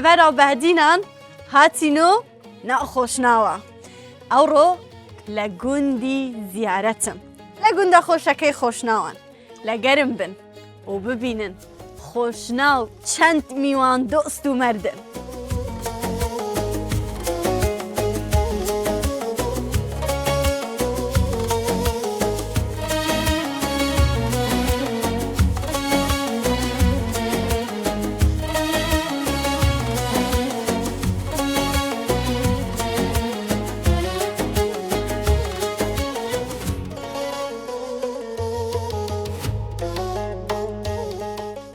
لەبەرە بەهدینان هاتینۆ نەخۆشناوە ئەوڕۆ لە گوندی زیارەتم لە گوندە خۆشەکەی خۆشناوان لەگەرم بن و ببینن خۆشناو چەند میوان دۆست و مەردن.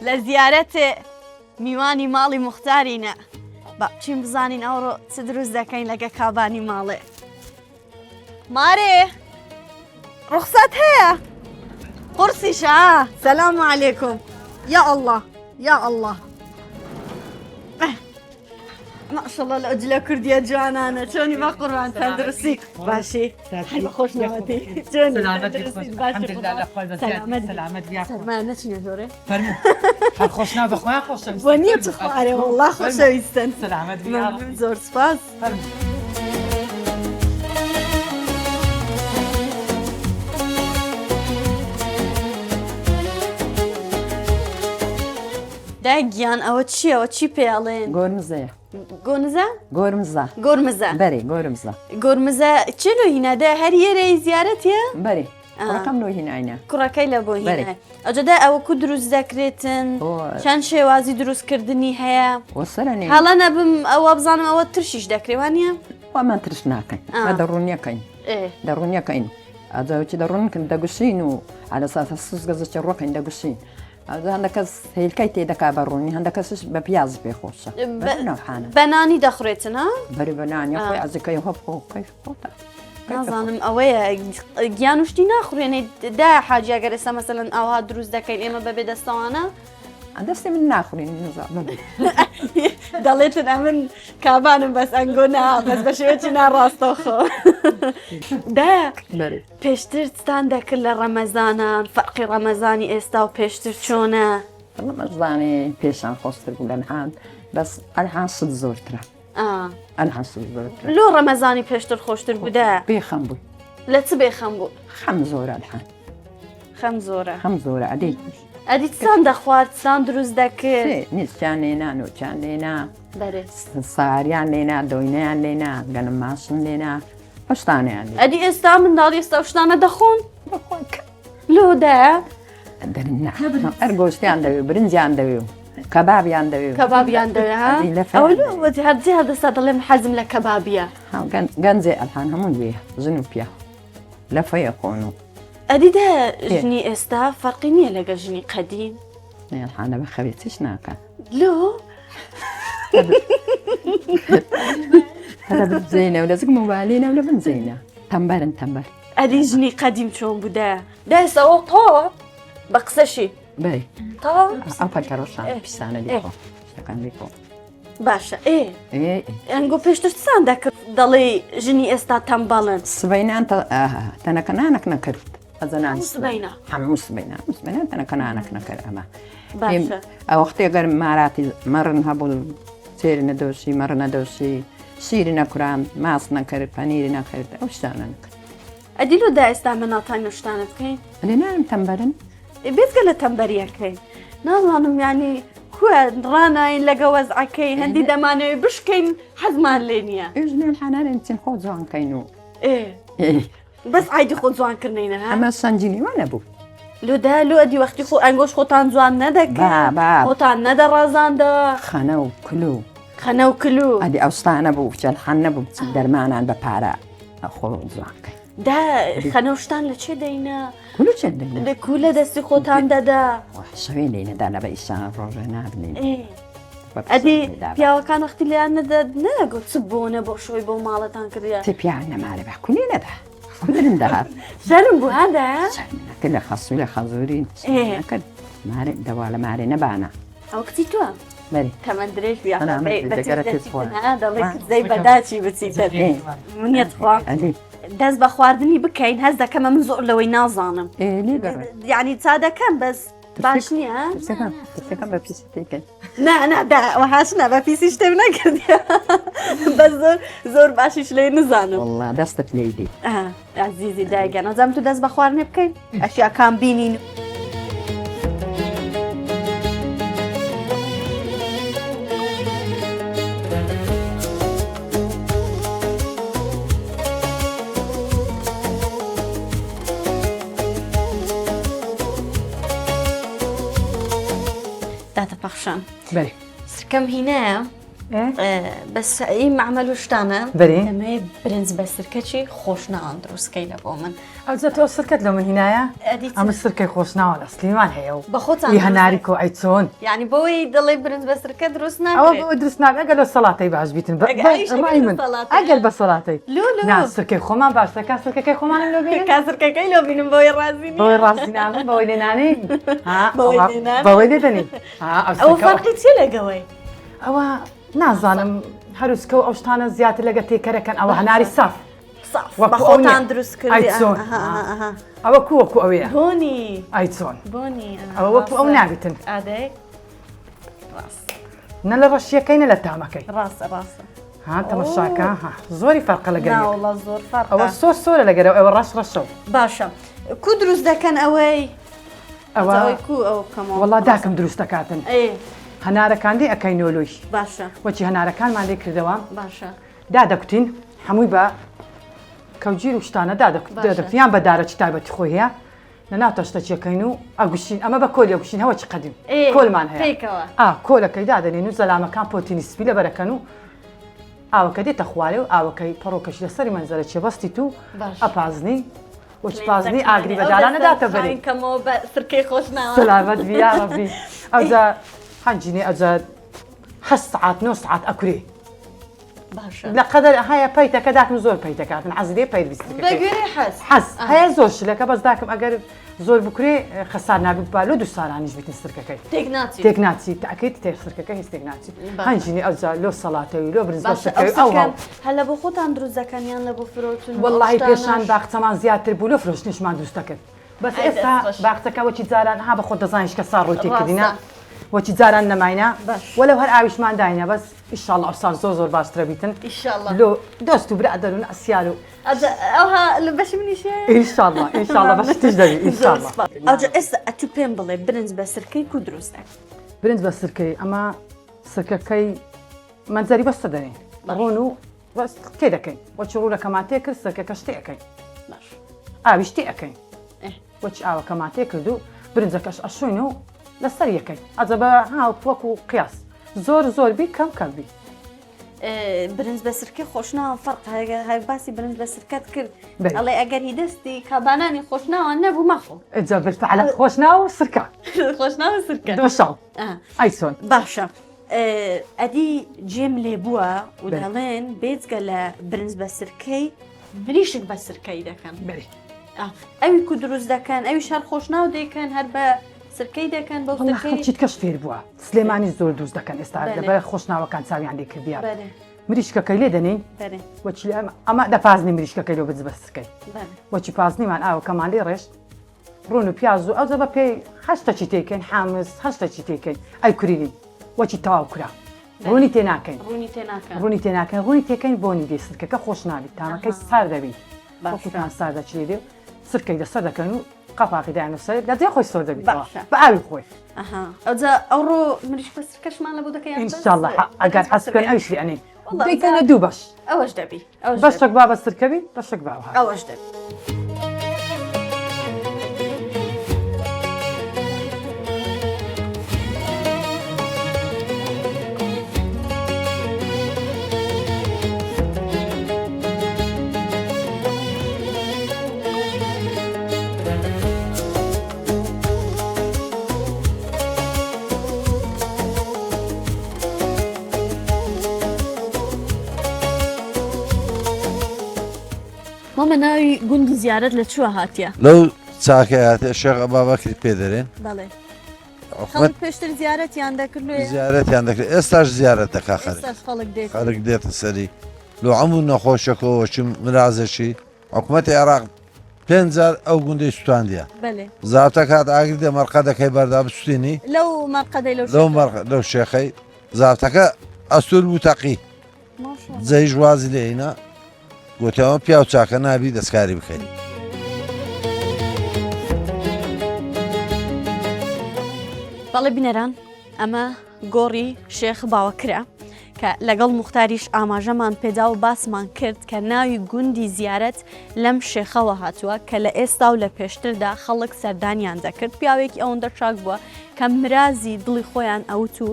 لە زیارەتێ میوانی ماڵی موختارینە با بچین بزانین ئەوڕۆ چ دروست دەکەین لەگە کابانی ماڵێ. مارێ ڕوخسەت هەیە؟ قورسیشە؟ سەلام عەلەیکوم. یا ئەڵڵا یا ئەڵڵا ماشەڵڵا لە ئەجلە کوردیە جوانانە چۆنی بە قوربان تەندروستی باشی خۆش نەوەتی چۆنی سەلامەت نەچنێ زۆرێ خۆشنا بخوا خۆشم بۆ نییە چ خوارێ وەڵڵا خۆشەویستن سەلامەت زۆر سپاس. داگیان ئەوە چیەوە چی پێڵێن؟ گۆرمزەیە. گۆنزە؟ گۆرمزە. گۆرمزە. بەری گۆرمزە. گۆرمزە چ لۆهینەدە هەر یێرەی زیارەتیە؟ بەری کوڕەکەم لۆهینایە. کوڕەکەی لە بۆ هینە. ئەوجەدا ئەوە کو دروست دەکرێتن چەند شێوازی دروستکردنی هەیە؟ وەسەرنێ هەڵە نەبم ئەوە بزانم ئەوە ترشیش دەکرێوانە؟ وەمان ترش ناکەین بە دەڕوونیەکەین دەڕوونیەکەین ئەجاوکی دەڕوون کرد دەگوشین و على ساسە سوس گەزەکی ڕۆکەین دەگوشین. هەندە کەس هێلکەی تێدەکا بەڕوونی هەندە کەسش بە پیاز پێخۆشە ناوحانە بەنانی دەخورێتنە؟ بەری بەنانی خۆی ئەزەکەی هەپ کەیف خۆتە. نازانم ئەوەیە گیان وشتی ناخورێنێ دا حاجیاگەر ئێستا مەسەلەن ئەوها دروست دەکەین ئێمە بەبێ دەستەوانە؟ دەستی من ناخورین دەڵێتن ئەمن کابانم بەس ئەنگۆنا بەس بە شێوەی ناڕاستەوخۆ. دا پێشتر ستان دەکرد لە ڕەمەزانان فەرقی ڕەمەزانی ئێستا و پێشتر چۆنە؟ ڕەمەزانی پێشان خۆشتر بوو لەنهان بەس ئەنهان سوود زۆرترە. ئەنهان سوود زۆرترە. لۆ ڕەمەزانی پێشتر خۆشتر بوودا؟ بێخەم بووی. لە چ بێخەم بوو؟ خەم زۆرە ئەنهان. خەم زۆرە. خەم زۆرە ئەدەی. ئەدی چان دەخوارد چان دروست دەکرد؟ نیستیان لێنا نۆچیان لێنا بەرێ ساریان لێنا دۆینەیان لێنا گەنم ماشن لێنا هەشتانیان لێ. ئەدی ئێستا منداڵ ئێستا شتانە دەخۆن؟ لۆدا؟ ئەرگۆشتیان دەوێ برنجیان دەوێ و کەبابیان دەوێ کەبابیان دەوێ ها؟ هەرجێ هەردەستا دەڵێم حەزم لە کەبابیە. گەنجێ ئەلحان هەموو وێ ژن و پیا لە فەیە خۆن و ئەدیدا ژنی ئێستا فەرقی نییە لەگە ژنی قەدیم؟ ئەلحانە بە خەوێت چش ناکە. لۆ؟ هەرە بزینە و لەزگ موبایلینە و لە بنزینە تەمبەرن تەمبەر. ئەدی ژنی قەدیم چۆن بوودا؟ دا ئێستاوە تۆ بە قسەشی بەی تا ئەو پەلکەڕۆشان پیسانە لیکۆ شتەکان لیکۆ. باشە ئەنگۆ پێشتر چان دەکرد دەڵێ ژنی ئێستا تەمبەڵن؟ سبەینان تەنەکەنانەک نەکرد ئەزەنان سبەینە هەموو سبەینە مسبەینان تەنەکەنانەک نەکرد ئەمە. باشە ئەوەختێ گەر ماراتی مەڕن هەبوو سێری نەدۆشی مەڕ نەدۆشی شیری نەکوران ماس نەکرد پەنیری نەکرد ئەو شتانە نەکرد. ئەدی لۆدا ئێستا مەناتان نوشتانە بکەین؟ لێنانم تەمبەرن بێتگە لە تەمبەریەکەین نازانم ینی کوێ ڕاناین لەگە وەزعەکەی هەندی دەمانەوێت بشکەین حەزمان لێ نییە. ژنێ حانانێن چین خۆ جوانکەین و بەس ئایدی خۆ جوانکردنینە ئەمە سنجینیوانە بوو. لۆدا لۆ ئەدی وەختی خۆ ئەنگۆش خۆتان جوان نەدەکەن خۆتان نەدەڕازاندا خەنە و کلو خەنە و کلو ئەدی ئەوستانە بوو چەلحان نەبوو دەرمانان بە پارە خۆ جوانکەین. دا خەنەوشتان لە چێ دەینە؟ کولو چێن دەینە؟ لە کو لە دەستی خۆتان دەدا؟ شەوێ لێنەدا لە بە ئیسان ڕۆژە نابنین. ئەدی پیاوەکان وەختی لێیان نەدەگوت چ بۆنە بۆ شۆی بۆ ماڵەتان کردە؟ تێ پیان نەمارە بە کولێ نەدا کولرم دەهات شەرم بوو هەندا؟ شەرمەکە لە خەسوو لە خەزوورین نەکرد مارێ دەوا لە مارێ نەبانە. ئەو کچی تووە؟ بەری تەمەند درێژ دەگەرە زەی بەداچی بچیتە منیت خوا دەست بە خواردنی بکەین هەز دەکەمە من زۆر لەوەی نازانم یعنی چا دەکەم بەس باش نییە؟ ترسەکەم بە پیسی تێکەین. وەهاشنا بە پیسی شتێم نەکردی بە زۆر باشیش لێ نزانم. والله دەستت لێ دی. عزیزی دایگەن ئەزانم تو دەست بە خواردنێ بکەین ئەشیاکان بینین. داتەپەخشان سرکەم هینایە بەس ئیم معمەل و شتانە ئەمێ برنج بە سرکەچی خۆشنەوان دروستکەی لە بۆ من. ئەوجا تۆ سرکەت لە من هینایە؟ ئەمە سرکەی خۆشناوە لە سلیمان هەیە و بە خۆتان هەناری کۆ ئەی چۆن؟ یعنی بۆی دڵی برنج بە سرکە دروست ئەوە ناکرێت. بۆ دروست ناکە ئەگەر لە سەڵاتەی باش بیتن من ئەگەر بە سەڵاتەی نا سرکەی خۆمان باشەکە سرکەکەی خۆمانم لۆ بینم کا سرکەکەی لۆ بینم بۆی ڕازی بۆی ڕاستی نامن بەوەی لێنانەی بەوەی لێدەنی ئەوە فەرقی چی لەگەوەی؟ ئەوە نازانم هەروسکە و ئەو شتانە زیاتر لەگە تێکەرەکەن ئەوە هەناری ساف بە خۆتان دروست کردی ئەوە کووەکو ئەوەیە بۆنی ئای چۆن بۆنی ئەوە وەکو ئەو نابیتن ئادەی نە لە ڕەشیەکەی نە لە تامەکەی ڕاستە ڕاستە ها تەمەشاکە زۆری فەرقە لەگەڵ ناوەڵە زۆر فەرقە ئەوە سۆرە لەگەرەوە ئەوە ڕەش ڕەشەوە باشە کو دروست دەکەن ئەوەی ئەوە کو ئەو بکەمەوە وەڵا داکەم دروست دەکاتن هەنارەکاندی ئەەکەی نۆلوی باشە وەچی هەنارەکانمان لێ کردەوە باشە دادەکوتین هەمووی بە کەوجیر و شتانە دادەکتیان بە دارەچی تایبەتی خۆی هەیە لەناو تەشتەچیەکەین و ئەگوشین ئەمە بە کۆلی ئەگوشین هەوە چ قەدیم کۆلمان هەیە کۆلەکەی دادەنین و زەلامەکان پۆتینی سپی لە بەرەکەن و ئاوەکە دێتە خوارێ و ئاوەکەی پەڕۆکەش لەسەری منزەرە چێبەستی تو ئەپازنی وەچپازنی ئاگری بەدارانە داتە بەرین کەمەوە بە سرکەی خۆش ناوە سلامەت بیاڕەبی ئەوجا هەنجینێ ئەجا 8 ساعات 9 ساعات ئەکورێ لە قەدەر هەیە پەیتەکە داکەم زۆر پەیتەکاتن حەزرێ پەیت حەز هەیە زۆر شلەکە بەس داکەم ئەگەر زۆر بکرێ خەسار نابێت با لۆ 2 ساڵانیش بیتن سرکەکەی تێک ناچی تاکەیت تێ سرکەکە هیچ تێک ناچی هەنجینی ئەوجا لۆ سەڵاتەوی لۆ برنج بەشەکەی ئەو هەلە بۆ خۆتان دروست دەکەنیان لە بۆ فرۆتون وەڵڵاهی پێشان باخچەمان زیاتر بوو لۆ فرۆشتنیشمان دروست دەکرد بەس ئێستا باخچەکە وەچی جاران ها بە خۆت دەزانیش کە ساڕ ڕووی تێکردینە وەچی جاران نەماینە وەلەو هەر ئاویشمان داینە بەس ئیشاڵڵا ئەو ساڵ زۆر باشترە بیتن لۆ دۆست و برا دەرون ئەسیار و ئەوها لە بەشی منیشێ ئیشاڵڵا بەشتیش دەبی ئیشاڵڵا ئەوجا ئێستا ئەتو پێم بڵێ برنج بە سرکەی کو دروست دەکەن برنج بە سرکەی ئەمە سرکەکەی منزەری بەستە دەرین ڕۆن و بەس تێ دەکەین وەچی ڕوورەکەمان تێ کرد سرکەکەش تێ ئەەکەین ئاویش تێ ئەەکەین وەچی ئاوەکەمان تێ کرد و برنجەکەش ئەشوین و لەسەر یەکەی ئەجە بە وەکو قیاس زۆر بی کەم بی برنج بە سرکەی خۆشناوە فەرق هەر باسی برنج بە سرکەت کرد ئەڵێ ئەگەری دەستی کابانانی خۆشناوە نەبوو مەخۆ ئەجا بالفعل خۆشناوە سرکە خۆشناوە سرکە دۆشاو ئایسۆن باشە ئەدی جێم لێ بووە و دەڵێن بێجگە لە برنج بە سرکەی مریشک بە سرکەی دەکەن ئەوی کو دروست دەکەن ئەوی شار خۆشناو دەیکەن هەر بە سرکەی دەکەن بۆ چیت کەش فێر بووە سلێمانی زۆر دروست دەکەن ئێستا لەبەر خۆشناوەکان چاویان لێ کردیان مریشکەکەی لێ دەنین وەچی ئەمە دەپازنی مریشکەکەی لۆ بچ بە سرکەی وەچی پازنیمان ئاوەکەمان لێ ڕێشت ڕۆن و پیاز و ئەوجە بە پێی هەشتەچی تێکەین حامز هەشتەچی تێکەین ئەی کوریلی وەچی تەواو کورا ڕوونی تێ ناکەین ڕوونی تێ ناکەین ڕوونی تێکەین بۆنی دێ سرکەکە خۆش نابێت تامەکەی سار دەبی وەکوتان سار دەچێ دێ سرکەی دەسەر دەکەن و قەپاقی دایانوسەر دەجێ خۆی سۆر دەبێتەوە بە ئاوی خۆی ئەوجا ئەوڕۆ مریش بە سرکەشمان لە بۆ دەکەیان ئینشاءڵڵا ئەگەر حەز بکەن ئەویش لێ ئەنێن دەیکەنە دوو بەش ئەوەش دەبی بەشێک با بە سرکەبی بەشێک باوە ئەوەش دەبی ماما ناوی گوندی زیارەت لە چووە هاتیە لەو چاکەیاتێ شێخ ئەبابەکری پێ دەرێن بەڵێ پێشتر زیارەتیان دەکرد زیارەتیان دەکرێت ئێستاش زیارەت دەکا خەڵک دێتە سەری لۆ هەموو نەخۆشەکەەوە چ مرازەشی حکوومەتی عێراق 5,000 ئەو گوندەی سووتاندیە زاوتە کات ئاگری دەمەڕقە دەکەی بەردا بسوێنی لەو مەرقەدەی لەو شێخەی زاوتەکە ئەستور بوو تەقی جەی ژوازی لێینە گوتەوە پیا و چاکە نابی دەستکاری بکەین. بەڵێ بینەران ئەمە گۆڕی شێخ باوەکرە کە لەگەڵ موختاریش ئاماژەمان پێدا و باسمان کرد کە ناوی گوندی زیارەت لەم شێخەوە هاتووە کە لە ئێستا و لە پێشتردا خەڵک سەردانیان دەکرد پیاوێکی ئەوەندە چاک بووە کە مرازی دڵی خۆیان ئەوت و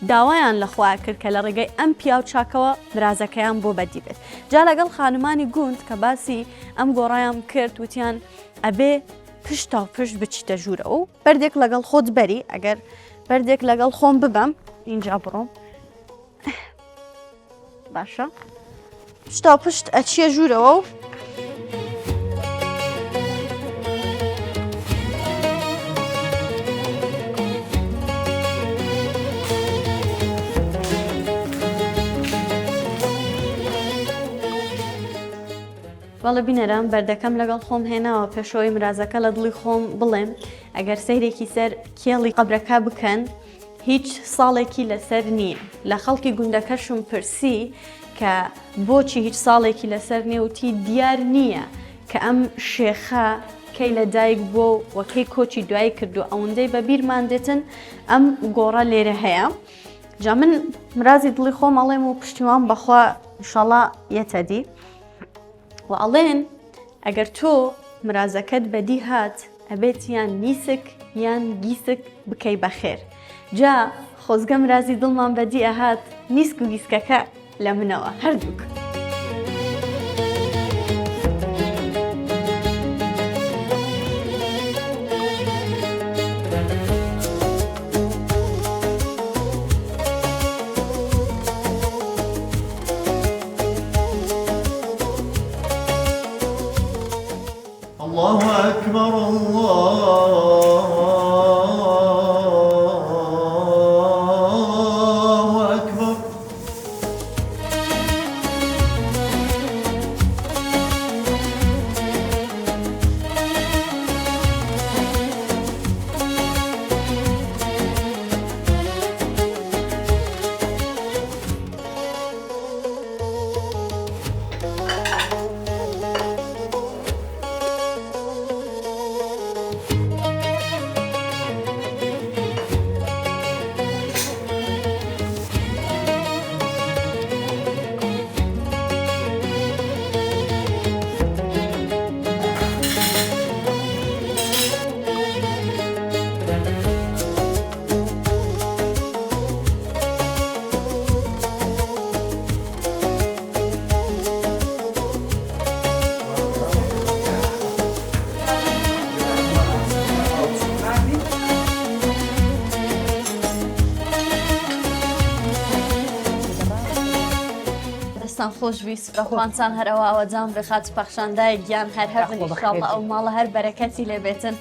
داوایان لەخوا کرد کە لە ڕێگەی ئەم پیا و چاکەوە مرازەکەیان بۆ بەدی بێت. جا لەگەڵ خانمانی گوند کە باسی ئەم گۆڕایان کرد وتیان ئەبێ پشت تا پشت بچیتە ژوورە و بەردێک لەگەڵ خۆت بەری ئەگەر بەردێک لەگەڵ خۆم ببەم اینجا بڕۆم باشە پشت تا پشت ئەچیە ژوورەوە و بەڵێ بینەران بەردەکەم لەگەڵ خۆم هێناوە پێشەوەی مرازەکە لە دڵی خۆم بڵێم ئەگەر سەیرێکی سەر کێڵی قەبرەکە بکەن هیچ ساڵێکی لەسەر نییە. لە خەڵکی گوندەکەشم پرسی کە بۆچی هیچ ساڵێکی لەسەر نێوتی دیار نییە کە ئەم شێخە کەی لە دایک بۆ وەکەی کۆچی دوای کردو ئەوەندەی بە بیرمان دێتن ئەم گۆڕە لێرە هەیە. جا من مرازی دڵی خۆم ئەڵێم و پشتیوان بەخوا ئینشاڵڵا یەتەدی و ئەڵێن ئەگەر تۆ مرازەکەت بەدی هات ئەبێت یان نیسک یان گیسک بکەی بەخێر. جا خۆزگە مرازی دڵمان بەدی ئەهات نیسک و گیسکەکە لە منەوە هەردووک. الله أكبر الله أكبر خۆشویست بەخوانچان هەرەوە ئەوەجان بخات پەخشاندای گیان هەر هەبن ئینشاڵڵا ئەو ماڵە هەر بەرەکەتی لێ بێتن.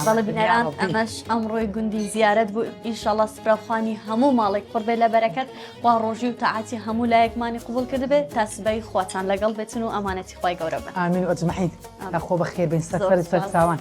بەڵێ بنەران ئەمەش ئەمڕۆی گوندی زیارەت بوو ئینشاڵڵا سپرەخوانی هەموو ماڵێک پڕ بێ لە بەرەکەت وا ڕۆژی و تەعاتی هەموو لایەکمانی قوبوڵ کرد بێت تا سبەی خواتان لەگەڵ بێتن و ئەمانەتی خوای گەورە بن. ئامین و ئەجمەعین خۆ بەخێر بن سەفەرت سەر چاوان.